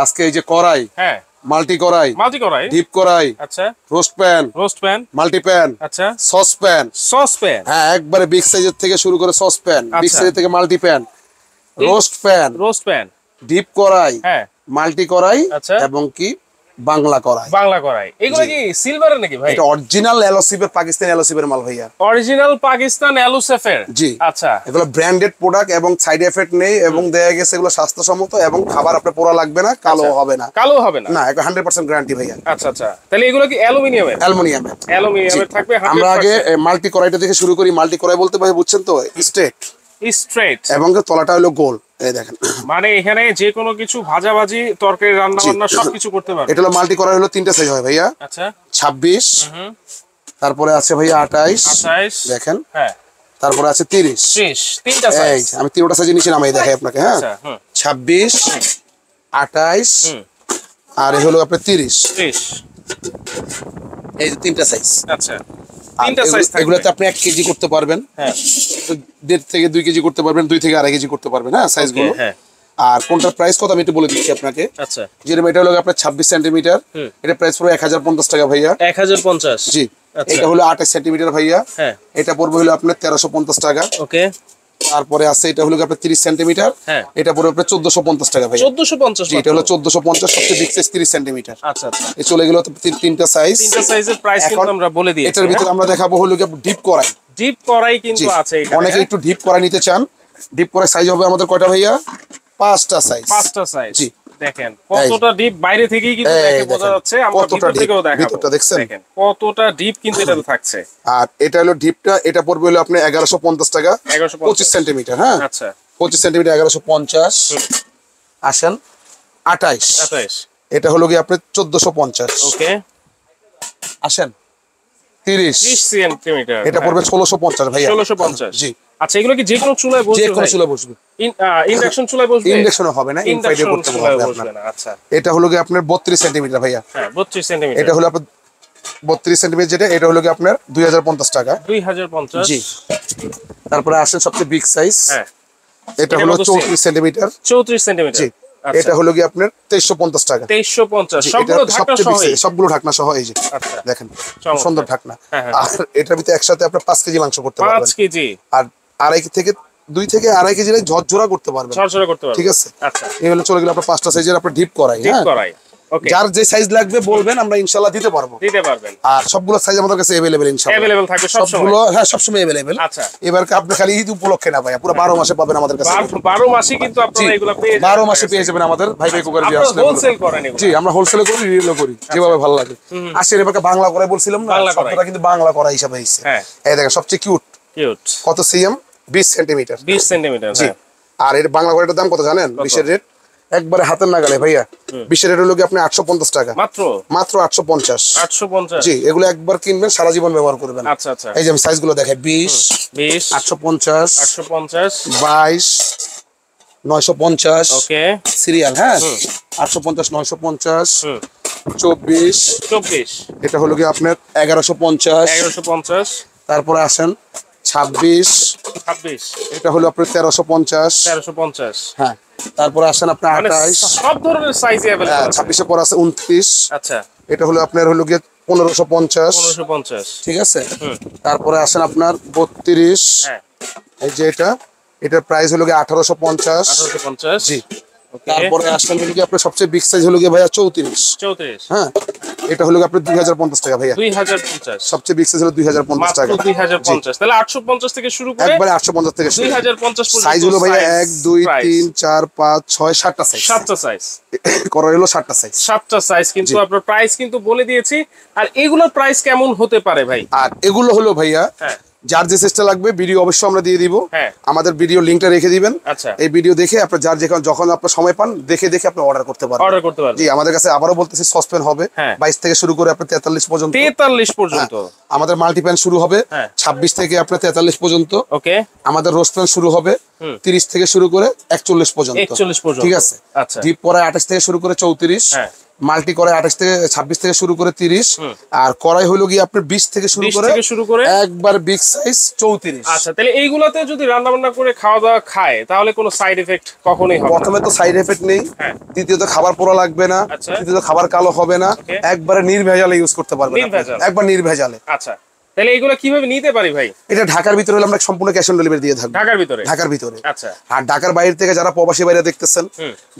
আজকে এই যে কড়াই, হ্যাঁ মাল্টি কড়াই, ডিপ কড়াই, আচ্ছা, রোস্ট প্যান, মাল্টি প্যান, আচ্ছা, সস প্যান, হ্যাঁ একবারে বিগ সাইজের থেকে শুরু করে সস প্যান, বিগ সাইজের থেকে multi pan, roast pan, deep কড়াই, হ্যাঁ মাল্টি কড়াই, আচ্ছা, এবং কি বাংলা কড়াই। এগুলো কি সিলভারের নাকি ভাই? এটা অরিজিনাল এলওসিফের, পাকিস্তানি এলওসিফের মাল ভাইয়া, অরিজিনাল পাকিস্তান এলওসিফের। জি আচ্ছা, এগুলো ব্র্যান্ডেড প্রোডাক্ট এবং সাইড এফেক্ট নেই, এবং দেয়া গেছে এগুলো স্বাস্থ্যসম্মত, এবং খাবার আপনার পোড়া লাগবে না, কালো হবে না। না, 100% গ্যারান্টি ভাইয়া। আচ্ছা, তাহলে এগুলো কি অ্যালুমিনিয়ামের থাকবে? আমরা আগে মাল্টি কড়াইটা থেকে শুরু করি। মাল্টি কড়াই বলতে ভাই বুঝছেন তো, স্ট্রেট এবং তলাটা হলো গোল। এই দেখেন, মানে এখানে যে কোনো কিছু ভাজাভাজি, তরকারি, রান্না বান্না সবকিছু করতে পারবে। এটা হলো মাল্টি কড়াই, হলো 3টা সাইজ হয় ভাইয়া। আচ্ছা, 26, তারপরে আছে ভাইয়া 28 দেখেন, হ্যাঁ, তারপরে আছে 30, তিনটা সাইজ। আমি 3টা সাইজে নিচে নামাই দেখাই আপনাকে। হ্যাঁ, 26, 28 আর এই হলো আপনার 30। এই যে 3টা সাইজ। আচ্ছা, 3টা সাইজ থাকবে। এগুলোতে আপনি 1 কেজি করতে পারবেন, হ্যাঁ, 1.5 থেকে 2 কেজি করতে পারবেন, 2 থেকে 2.5 কেজি করতে পারবেন। হ্যাঁ, সাইজগুলো। আর কোনটার প্রাইস কত আমি একটু বলে দিচ্ছি আপনাকে। আচ্ছা, যেরকম এটা হলো আপনার 26 সেন্টিমিটার, এটা প্রাইস পড়বে 1050 টাকা ভাইয়া। 1050, জি। এটা হলো 28 সেন্টিমিটার ভাইয়া, হ্যাঁ, এটা পড়বে হলো আপনার 1350 টাকা। ওকে। তারপরে আছে এটা হলো আপনার 30 সেন্টিমিটার, হ্যাঁ, এটা পড়বে আপনার 1450 টাকা ভাইয়া। 1450? জি, এটা হলো 1450, সবচেয়ে বিগ সাইজ 30 সেন্টিমিটার। আচ্ছা, এই চলে গেল 3টা সাইজ। 3টা সাইজের প্রাইস কিন্তু আমরা বলে দিয়েছি। এটার ভিতরে আমরা দেখাবো হলো ডিপ কড়াই। কিন্তু আছে এখানে। অনেকে একটু ডিপ কড়াই নিতে চান। ডিপ কড়াই সাইজ হবে আমাদের কয়টা ভাইয়া? 5টা সাইজ। জি, দেখেন কতটা ডিপ, বাইরে থেকেই কিন্তু দেখে বোঝা যাচ্ছে, আমরা ভিতর থেকেও দেখাবো। ভিতরটা দেখছেন দেখেন কতটা ডিপ কিন্তু এটা থাকছে। আর এটা হলো ডিপটা, এটা পড়বে হলো আপনি 1150 টাকা। 25 সেন্টিমিটার, হ্যাঁ, আচ্ছা, 25 সেন্টিমিটার 1150। আসেন 28, এটা হলো কি আপনি 1450। ওকে। আসেন 30 সেন্টিমিটার, এটা পড়বে 1650 ভাইয়া। 1650, জি। আচ্ছা, এগুলো কি যে কোনো চুলায় বসবে? যে কোনো চুলায় বসবে। ইন্ডাকশন চুলায় বসবে? ইন্ডাকশনে হবে না, ইনফ্রাইডে করতে হবে আপনার। আচ্ছা, এটা হলো কি আপনার 32 সেন্টিমিটার ভাইয়া। হ্যাঁ, 32 সেন্টিমিটার। এটা হলো আপনার 32 সেন্টিমিটার, যেটা এটা হলো কি আপনার 2050 টাকা। 2050, জি। তারপরে আসেন সবচেয়ে বিগ সাইজ, হ্যাঁ, এটা হলো 34 সেন্টিমিটার। 34 সেন্টিমিটার, জি। এটা হলো কি আপনার 2350 টাকা। 2350, সবগুলো ঢাকনা সহ। এই যে দেখেন, সুন্দর ঢাকনা। আর এটার ভিতরে একসাথে আপনার 5 কেজি মাংস করতে পারবেন। 5 কেজি। আর 2.5 থেকে 2.5 কেজি ঝরঝরা করতে পারবেন। ঠিক আছে। আচ্ছা, এই হলো চলে গেল আপনার 5টা সাইজের আপনার ডিপ কড়াই। হ্যাঁ, যার যে সাইজ লাগবে বলবেন, আমরা ইনশাআল্লাহ দিতে পারবো। আর সবগুলো সাইজ আমাদের কাছে अवेलेबल ইনশাআল্লাহ। अवेलेबल থাকবে সবগুলো, হ্যাঁ, সব সময় अवेलेबल। আচ্ছা, এবার আপনি খালি ঈদ উপলক্ষে না ভাইয়া, পুরো 12 মাসে পাবেন আমাদের কাছে। 12 মাসে কিন্তু আপনারা এগুলো পেয়ে যাবেন। 12 মাসে পেয়ে যাবেন আমাদের ভাই কুকার দিয়ে আসলে। আপনারা হোলসেল করেন এগুলো? জি, আমরা হোলসেলে করি, রিটেলও করি, যেভাবে ভালো লাগে। আসলে এবার বাংলা করাই বলছিলাম না, শব্দটা কিন্তু বাংলা করা হিসাবে হইছে। এই দেখেন সবচেয়ে কিউট কত সিএম? 20 সেন্টিমিটার। 20 সেন্টিমিটার, জি। আর এর বাংলা করাটার দাম কত জানেন? 20 এর রেট একবারে হাতের নাগালে ভাইয়া। 20 এর হলো কি আপনি 850 টাকা মাত্র 850। জি, এগুলো একবার কিনবেন, সারা জীবন ব্যবহার করবেন। আচ্ছা, এই যে আমি সাইজগুলো দেখাই, 20, 850, 22, 950। ওকে, সিরিয়াল, হ্যাঁ, 850, 950, 24, এটা হলো কি আপনার 1150। তারপরে আসেন 26, এটা হলো আপনার 1350। হ্যাঁ, তারপরে আসেন আপনার 28, সব ধরনের সাইজ अवेलेबल আছে। 26 এর পর আছে 29। আচ্ছা, এটা হলো আপনার হলো গিয়ে 1550। ঠিক আছে। তারপরে আসেন আপনার 32। হ্যাঁ, এই যে এটার প্রাইস হলো গিয়ে 1850। জি। তারপরে আসেন হলো কি আপনার সবচেয়ে বিগ সাইজ হলো গিয়ে ভাইয়া 34। হ্যাঁ, এটা হলো আপনার 2050 টাকা ভাইয়া। 2050, সবচেয়ে বিগ সাইজ হলো 2050 টাকা। 2050, তাহলে 850 থেকে শুরু করে একবারে 850 থেকে শুরু 2050 পর্যন্ত সাইজ হলো ভাইয়া 1 2 3 4 5 6 7টা সাইজ। 7টা সাইজ করা হলো, 7টা সাইজ। 7টা সাইজ কিন্তু আপনার প্রাইস কিন্তু বলে দিয়েছি। আর এগুলোর প্রাইস কেমন হতে পারে ভাই? আর এগুলো হলো ভাইয়া, হ্যাঁ, যার যে সাইজটা লাগবে ভিডিও অবশ্যই আমরা দিয়ে দিব। আমাদের ভিডিও লিংকটা রেখে দিবেন। আচ্ছা, এই ভিডিও দেখে আপনি যার যখন আপনার সময় পান দেখে আপনি অর্ডার করতে পারবেন। জি, আমাদের কাছে আবারও বলতেছি সসপ্যান হবে 22 থেকে শুরু করে আপনি 43 পর্যন্ত। 43 পর্যন্ত আমাদের মাল্টিপ্যান শুরু হবে। 26 থেকে আপনি 43 পর্যন্ত। ওকে, আমাদের রোস্ট প্যান শুরু হবে 30 থেকে শুরু করে 41 পর্যন্ত। ঠিক আছে। আচ্ছা, ডিপ করা 28 থেকে শুরু করে 34। মাল্টি কড়াই 28 থেকে 26 থেকে শুরু করে 30, আর কড়াই হলো গিয়ে আপনার 20 থেকে শুরু করে একবার বিগ সাইজ 34। আচ্ছা, তাহলে এইগুলাতে যদি রান্না বান্না করে খাওয়া দাওয়া খায় তাহলে কোনো সাইড এফেক্ট কখনোই হবে না? প্রথমে তো সাইড এফেক্ট নেই, দ্বিতীয়ত খাবার পোড়া লাগবে না, তৃতীয়ত খাবার কালো হবে না, একবারে নির্ভেজালে ইউজ করতে পারবেন, একবার নির্ভেজালে। আচ্ছা, তাহলে এগুলো কিভাবে নিতে পারি ভাই? এটা ঢাকার ভিতরে হলে আমরা সম্পূর্ণ ক্যাশ অন ডেলিভারি দিয়ে থাকবো। ঢাকার ভিতরে। আচ্ছা, আর ঢাকার বাইরে থেকে যারা প্রবাসী বাইরে দেখতেছেন,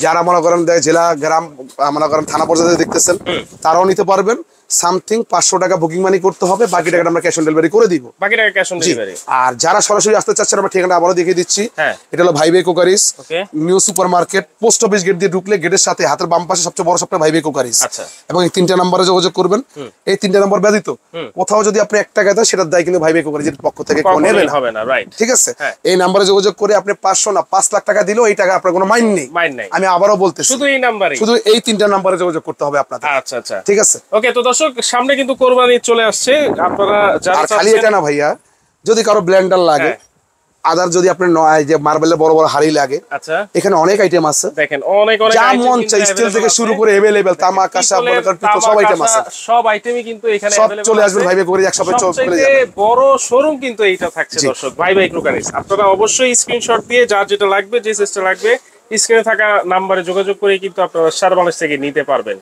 যারা মনে করেন জেলা গ্রাম মনে করেন থানা পর্যায়ে দেখতেছেন, তারাও নিতে পারবেন। সামথিং 500 টাকা বুকিং মানি করতে হবে, বাকি টাকাটা আমরা ক্যাশ অন ডেলিভারি করে দিব। আর যারা সরাসরি আসতে চাচ্ছেন আমরা ঠিকানা আবারও দেখিয়ে দিচ্ছি। এটা হলো ভাইবে কুকারিস, new super market, post office gate দিয়ে ঢুকলে গেটের সাথে হাতের বাম পাশে সবচেয়ে বড় শপটা ভাইবে কুকারিস। এবং এই 3টা নম্বরে যোগাযোগ করবেন। এই 3টা নম্বর ব্যতীত কোথাও যদি আপনি 1 টাকা দেন সেটার দায় কিন্তু ভাইবে কুকারিসের পক্ষ থেকে কোনো নেবেন না, ঠিক আছে? এই নম্বরে যোগাযোগ করে আপনি 500 না 5 লাখ টাকা দিলেও এই টাকা আপনার কোনো মাইন নেই। আমি আবারও বলতেছি, শুধু এই 3টা নম্বরে যোগাযোগ করতে হবে আপনাদের। আচ্ছা আচ্ছা, ঠিক আছে। ওকে, তো দর্শক সামনে কিন্তু কোরবানি চলে আসছে, আপনারা যারা খালি এটা না ভাইয়া, যদি কারো ব্লেন্ডার লাগে, আদার যদি আপনি যে মার্বেলের বড় বড় হাড়ি লাগে, আচ্ছা, এখানে অনেক আইটেম আছে। দেখেন অনেক যা মন চাই স্টিল থেকে শুরু করে अवेलेबल তামা কাঁসা পিতল সব আইটেম আছে, সব আইটেমই কিন্তু এখানে अवेलेबल চলে আসবেন ভাইবে করে একসাথে চলে যাবে। বড় শোরুম কিন্তু এইটা থাকছে দর্শক, ভাইবে কুকারিস। আপনারা অবশ্যই স্ক্রিনশট দিয়ে যার যেটা লাগবে, যে সিস্টেম লাগবে, স্ক্রিনে থাকা নম্বরে যোগাযোগ করে কিন্তু আপনারা সারা বাংলাদেশ থেকে নিতে পারবেন।